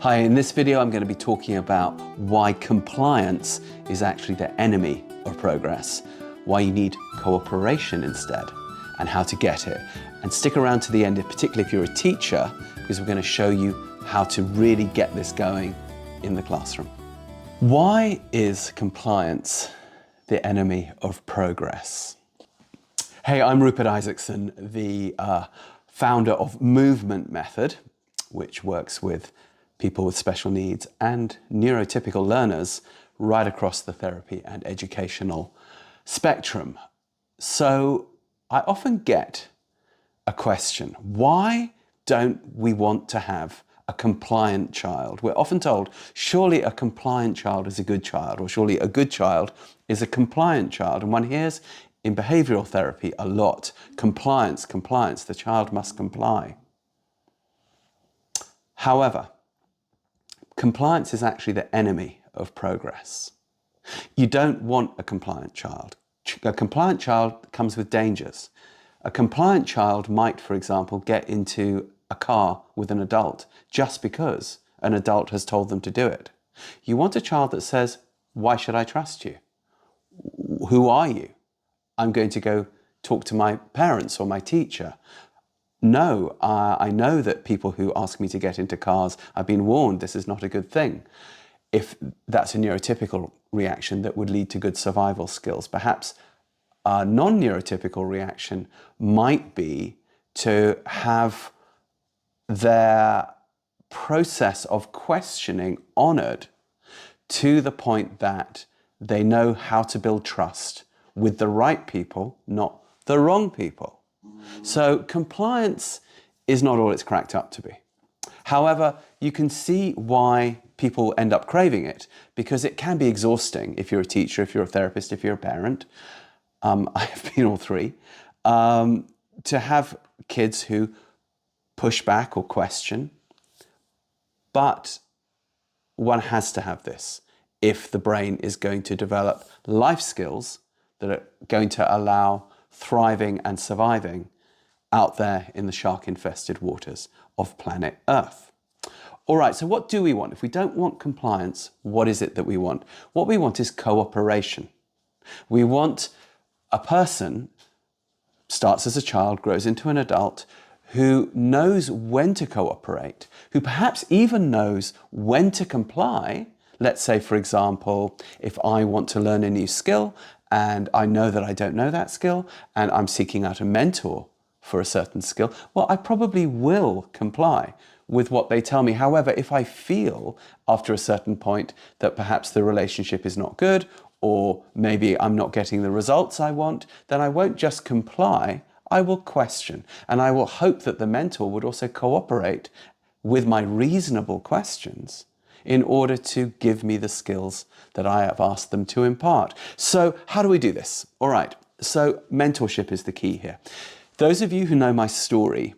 Hi, in this video I'm going to be talking about why compliance is actually the enemy of progress, why you need cooperation instead, and how to get it. And stick around to the end, particularly if you're a teacher, because we're going to show you how to really get this going in the classroom. Why is compliance the enemy of progress? Hey, I'm Rupert Isaacson, the founder of Movement Method, which works with people with special needs and neurotypical learners right across the therapy and educational spectrum. So I often get a question: why don't we want to have a compliant child? We're often told, surely a compliant child is a good child, or surely a good child is a compliant child. And one hears in behavioral therapy a lot, compliance, compliance, the child must comply. However, compliance is actually the enemy of progress. You don't want a compliant child. A compliant child comes with dangers. A compliant child might, for example, get into a car with an adult just because an adult has told them to do it. You want a child that says, why should I trust you? Who are you? I'm going to go talk to my parents or my teacher. No, I know that people who ask me to get into cars, I've been warned this is not a good thing. If that's a neurotypical reaction that would lead to good survival skills, perhaps a non-neurotypical reaction might be to have their process of questioning honored to the point that they know how to build trust with the right people, not the wrong people. So compliance is not all it's cracked up to be. However, you can see why people end up craving it, because it can be exhausting if you're a teacher, if you're a therapist, if you're a parent. I've been all three. To have kids who push back or question, but one has to have this if the brain is going to develop life skills that are going to allow thriving and surviving out there in the shark-infested waters of planet Earth. All right, so what do we want? If we don't want compliance, what is it that we want? What we want is cooperation. We want a person, starts as a child, grows into an adult, who knows when to cooperate, who perhaps even knows when to comply. Let's say, for example, if I want to learn a new skill and I know that I don't know that skill and I'm seeking out a mentor for a certain skill, well, I probably will comply with what they tell me. However, if I feel after a certain point that perhaps the relationship is not good, or maybe I'm not getting the results I want, then I won't just comply, I will question. And I will hope that the mentor would also cooperate with my reasonable questions in order to give me the skills that I have asked them to impart. So how do we do this? All right, so mentorship is the key here. Those of you who know my story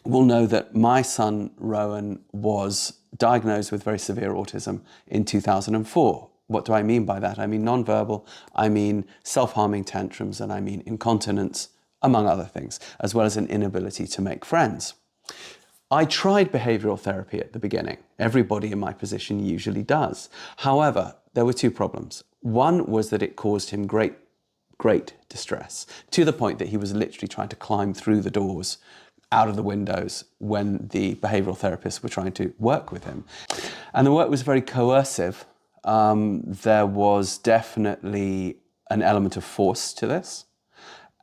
will know that my son Rowan was diagnosed with very severe autism in 2004. What do I mean by that? I mean nonverbal, I mean self-harming tantrums, and I mean incontinence, among other things, as well as an inability to make friends. I tried behavioral therapy at the beginning. Everybody in my position usually does. However, there were two problems. One was that it caused him great distress, to the point that he was literally trying to climb through the doors, out of the windows, when the behavioral therapists were trying to work with him. And the work was very coercive. There was definitely an element of force to this.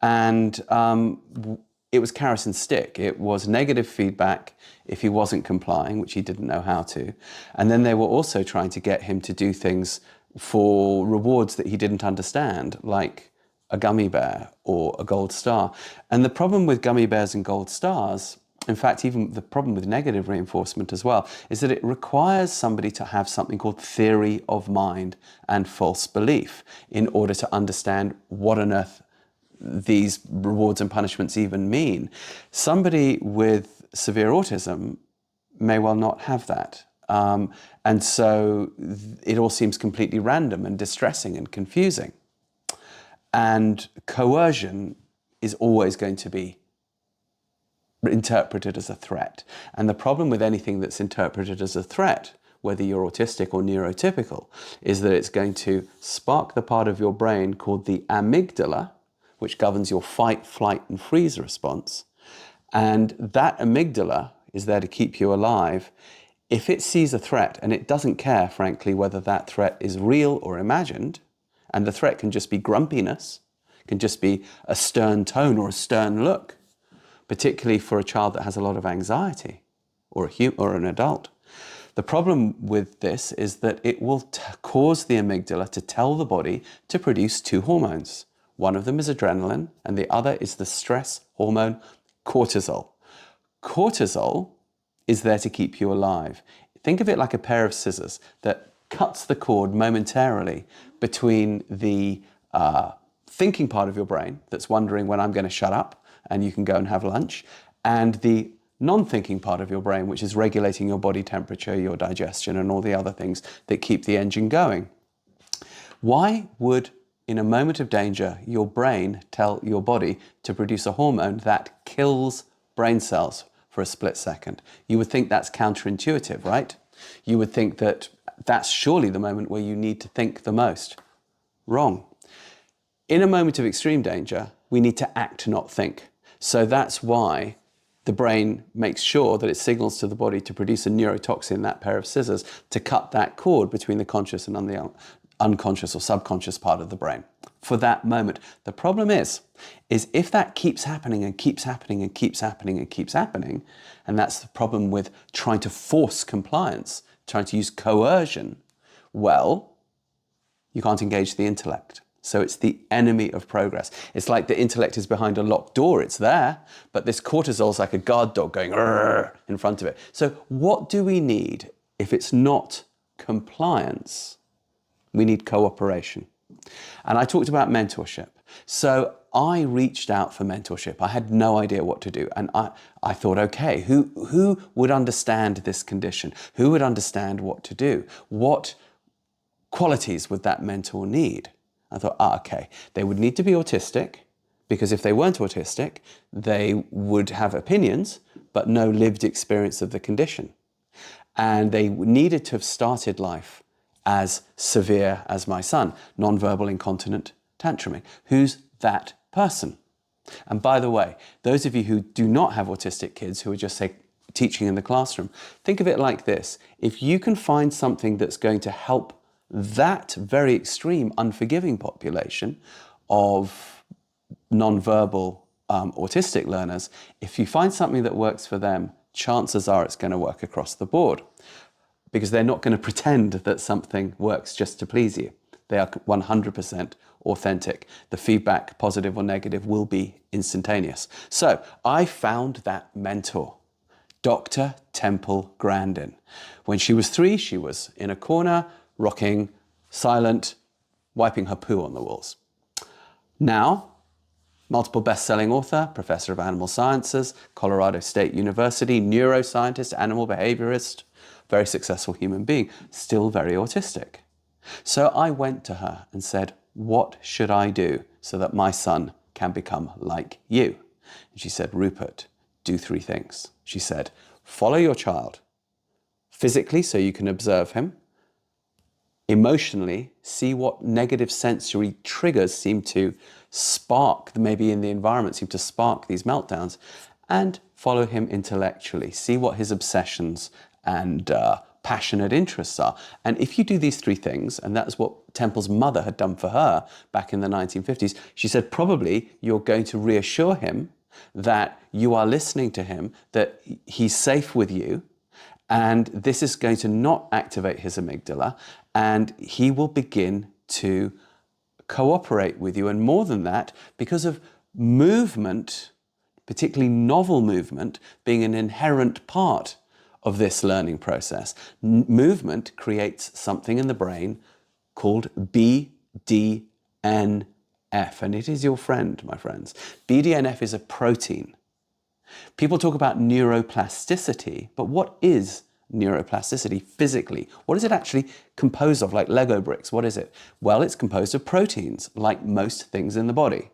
And it was carrot and stick. It was negative feedback if he wasn't complying, which he didn't know how to. And then they were also trying to get him to do things for rewards that he didn't understand, like a gummy bear or a gold star. And the problem with gummy bears and gold stars, in fact, even the problem with negative reinforcement as well, is that it requires somebody to have something called theory of mind and false belief in order to understand what on earth these rewards and punishments even mean. Somebody with severe autism may well not have that. And so it all seems completely random and distressing and confusing. And coercion is always going to be interpreted as a threat. And the problem with anything that's interpreted as a threat, whether you're autistic or neurotypical, is that it's going to spark the part of your brain called the amygdala, which governs your fight, flight, and freeze response. And that amygdala is there to keep you alive. If it sees a threat, and it doesn't care, frankly, whether that threat is real or imagined, and the threat can just be grumpiness, can just be a stern tone or a stern look, particularly for a child that has a lot of anxiety, or an adult. The problem with this is that it will cause the amygdala to tell the body to produce two hormones. One of them is adrenaline, and the other is the stress hormone cortisol. Cortisol is there to keep you alive. Think of it like a pair of scissors that cuts the cord momentarily between the thinking part of your brain that's wondering when I'm going to shut up and you can go and have lunch, and the non-thinking part of your brain, which is regulating your body temperature, your digestion, and all the other things that keep the engine going. Why would, in a moment of danger, your brain tell your body to produce a hormone that kills brain cells for a split second? You would think that's counterintuitive, right? You would think that that's surely the moment where you need to think the most. Wrong. In a moment of extreme danger, we need to act, not think. So that's why the brain makes sure that it signals to the body to produce a neurotoxin, that pair of scissors, to cut that cord between the conscious and the unconscious or subconscious part of the brain for that moment. The problem is if that keeps happening and keeps happening and keeps happening and keeps happening, and that's the problem with trying to force compliance, trying to use coercion, well, you can't engage the intellect. So it's the enemy of progress. It's like the intellect is behind a locked door. It's there, but this cortisol is like a guard dog going in front of it. So what do we need if it's not compliance? We need cooperation. And I talked about mentorship. So I reached out for mentorship. I had no idea what to do. And I thought, okay, who would understand this condition? Who would understand what to do? What qualities would that mentor need? I thought, okay, they would need to be autistic, because if they weren't autistic, they would have opinions, but no lived experience of the condition. And they needed to have started life as severe as my son, nonverbal, incontinent, tantruming. Who's that person? And by the way, those of you who do not have autistic kids, who are just, say, teaching in the classroom, think of it like this. If you can find something that's going to help that very extreme, unforgiving population of nonverbal autistic learners, if you find something that works for them, chances are it's going to work across the board, because they're not going to pretend that something works just to please you. They are 100% authentic. The feedback, positive or negative, will be instantaneous. So I found that mentor, Dr. Temple Grandin. When she was 3, she was in a corner, rocking, silent, wiping her poo on the walls. Now, multiple best-selling author, professor of animal sciences, Colorado State University, neuroscientist, animal behaviorist, very successful human being, still very autistic. So I went to her and said, what should I do so that my son can become like you? And she said, Rupert, do 3 things. She said, follow your child physically so you can observe him. Emotionally, see what negative sensory triggers seem to spark, maybe in the environment, seem to spark these meltdowns, and follow him intellectually. See what his obsessions and passionate interests are. And if you do these 3 things, and that's what Temple's mother had done for her back in the 1950s, she said probably you're going to reassure him that you are listening to him, that he's safe with you, and this is going to not activate his amygdala, and he will begin to cooperate with you. And more than that, because of movement, particularly novel movement, being an inherent part of this learning process, movement creates something in the brain called BDNF, and it is your friend, my friends. BDNF is a protein. People talk about neuroplasticity, but what is neuroplasticity physically? What is it actually composed of, like Lego bricks? What is it? Well, it's composed of proteins, like most things in the body.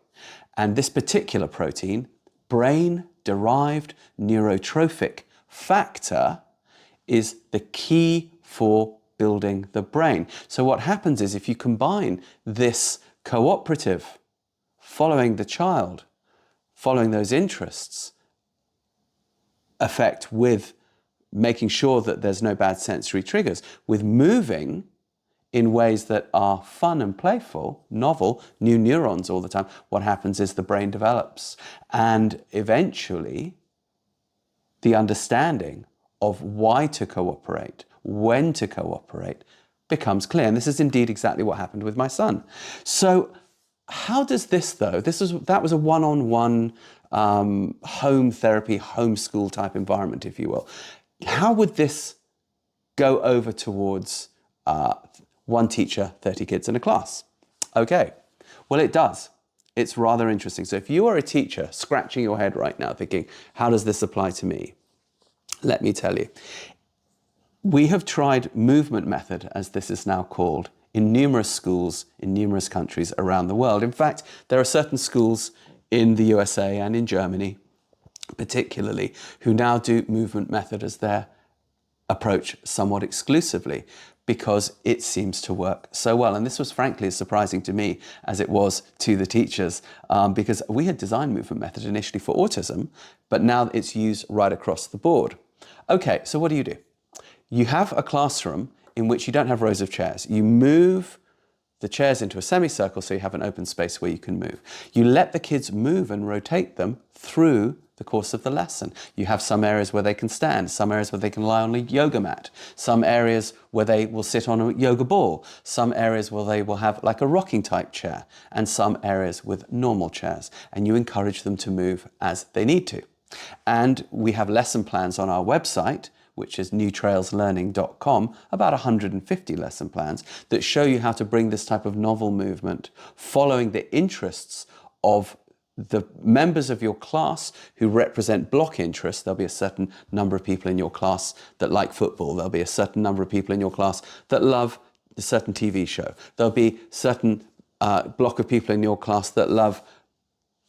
And this particular protein, brain derived neurotrophic factor is the key for building the brain. So what happens is if you combine this cooperative, following the child, following those interests, effect with making sure that there's no bad sensory triggers, with moving in ways that are fun and playful, novel, new neurons all the time, what happens is the brain develops. And eventually, the understanding of why to cooperate, when to cooperate, becomes clear. And this is indeed exactly what happened with my son. So how does this, though, that was a one-on-one home therapy, homeschool type environment, if you will. How would this go over towards one teacher, 30 kids in a class? Okay, well, it does. It's rather interesting. So if you are a teacher scratching your head right now thinking, how does this apply to me? Let me tell you. We have tried movement method, as this is now called, in numerous schools in numerous countries around the world. In fact, there are certain schools in the USA and in Germany, particularly, who now do movement method as their approach somewhat exclusively, because it seems to work so well. And this was frankly as surprising to me as it was to the teachers, because we had designed movement method initially for autism, but now it's used right across the board. Okay, so what do? You have a classroom in which you don't have rows of chairs. You move the chairs into a semicircle so you have an open space where you can move. You let the kids move and rotate them through the course of the lesson. You have some areas where they can stand, some areas where they can lie on a yoga mat, some areas where they will sit on a yoga ball, some areas where they will have like a rocking type chair, and some areas with normal chairs. And you encourage them to move as they need to. And we have lesson plans on our website, which is newtrailslearning.com, about 150 lesson plans that show you how to bring this type of novel movement following the interests of the members of your class who represent block interests. There'll be a certain number of people in your class that like football. There'll be a certain number of people in your class that love a certain TV show. There'll be a certain block of people in your class that love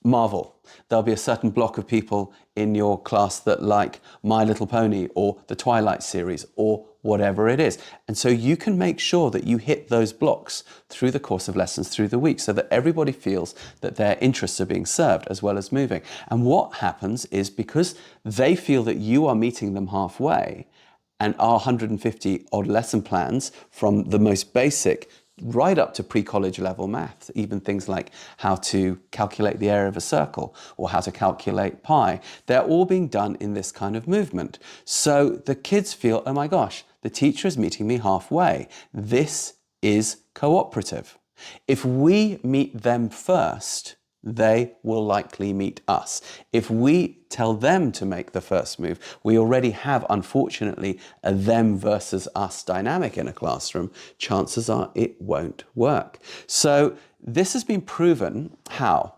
Marvel. There'll be a certain block of people in your class that like My Little Pony or the Twilight series or whatever it is. And so you can make sure that you hit those blocks through the course of lessons through the week so that everybody feels that their interests are being served as well as moving. And what happens is, because they feel that you are meeting them halfway, and our 150 odd lesson plans, from the most basic right up to pre-college level maths, even things like how to calculate the area of a circle or how to calculate pi, they're all being done in this kind of movement. So the kids feel, oh my gosh, the teacher is meeting me halfway. This is cooperative. If we meet them first, they will likely meet us. If we tell them to make the first move, we already have, unfortunately, a them versus us dynamic in a classroom. Chances are it won't work. So this has been proven how.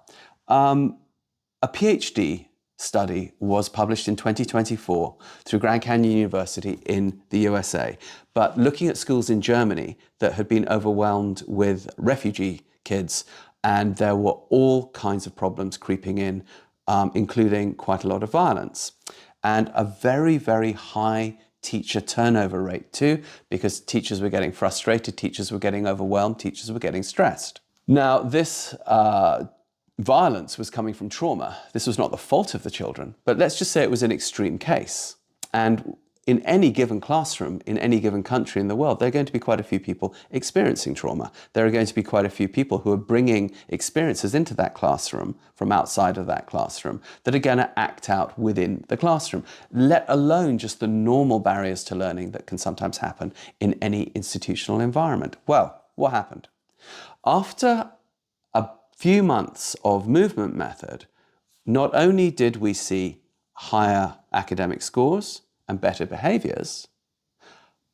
A PhD study was published in 2024 through Grand Canyon University in the USA, but looking at schools in Germany that had been overwhelmed with refugee kids, and there were all kinds of problems creeping in, including quite a lot of violence and a very, very high teacher turnover rate too, because teachers were getting frustrated, teachers were getting overwhelmed, teachers were getting stressed. Now, this violence was coming from trauma. This was not the fault of the children, but let's just say it was an extreme case. And in any given classroom, in any given country in the world, there are going to be quite a few people experiencing trauma. There are going to be quite a few people who are bringing experiences into that classroom from outside of that classroom that are going to act out within the classroom, let alone just the normal barriers to learning that can sometimes happen in any institutional environment. Well, what happened? After a few months of movement method, not only did we see higher academic scores and better behaviors,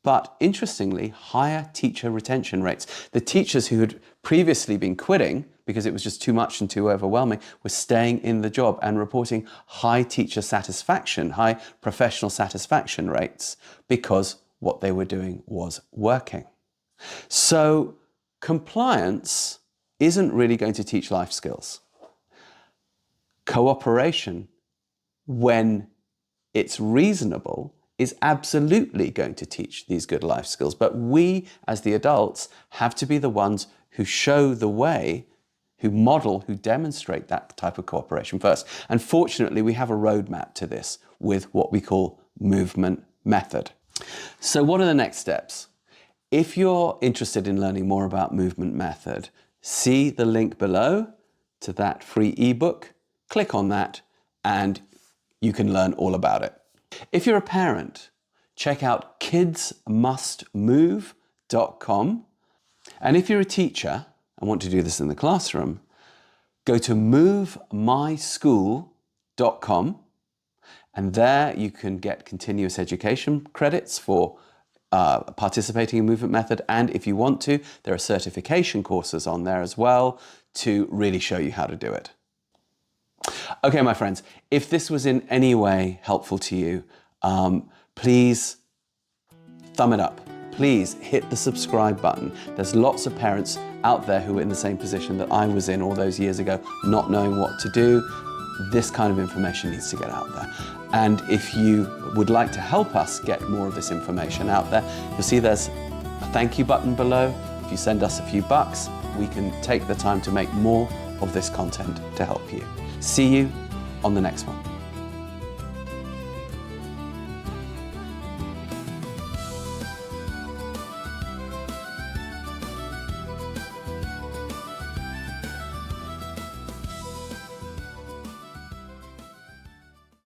but interestingly, higher teacher retention rates. The teachers who had previously been quitting because it was just too much and too overwhelming were staying in the job and reporting high teacher satisfaction, high professional satisfaction rates, because what they were doing was working. So compliance isn't really going to teach life skills. Cooperation when it's reasonable, is absolutely going to teach these good life skills. But we, as the adults, have to be the ones who show the way, who model, who demonstrate that type of cooperation first. And fortunately, we have a roadmap to this with what we call movement method. So what are the next steps? If you're interested in learning more about movement method, see the link below to that free ebook, click on that, and you can learn all about it. If you're a parent, check out kidsmustmove.com. And if you're a teacher and want to do this in the classroom, go to movemyschool.com, and there you can get continuous education credits for participating in movement method. And if you want to, there are certification courses on there as well to really show you how to do it. Okay, my friends, if this was in any way helpful to you, please thumb it up. Please hit the subscribe button. There's lots of parents out there who are in the same position that I was in all those years ago, not knowing what to do. This kind of information needs to get out there. And if you would like to help us get more of this information out there, you'll see there's a thank you button below. If you send us a few bucks, we can take the time to make more of this content to help you. See you on the next one.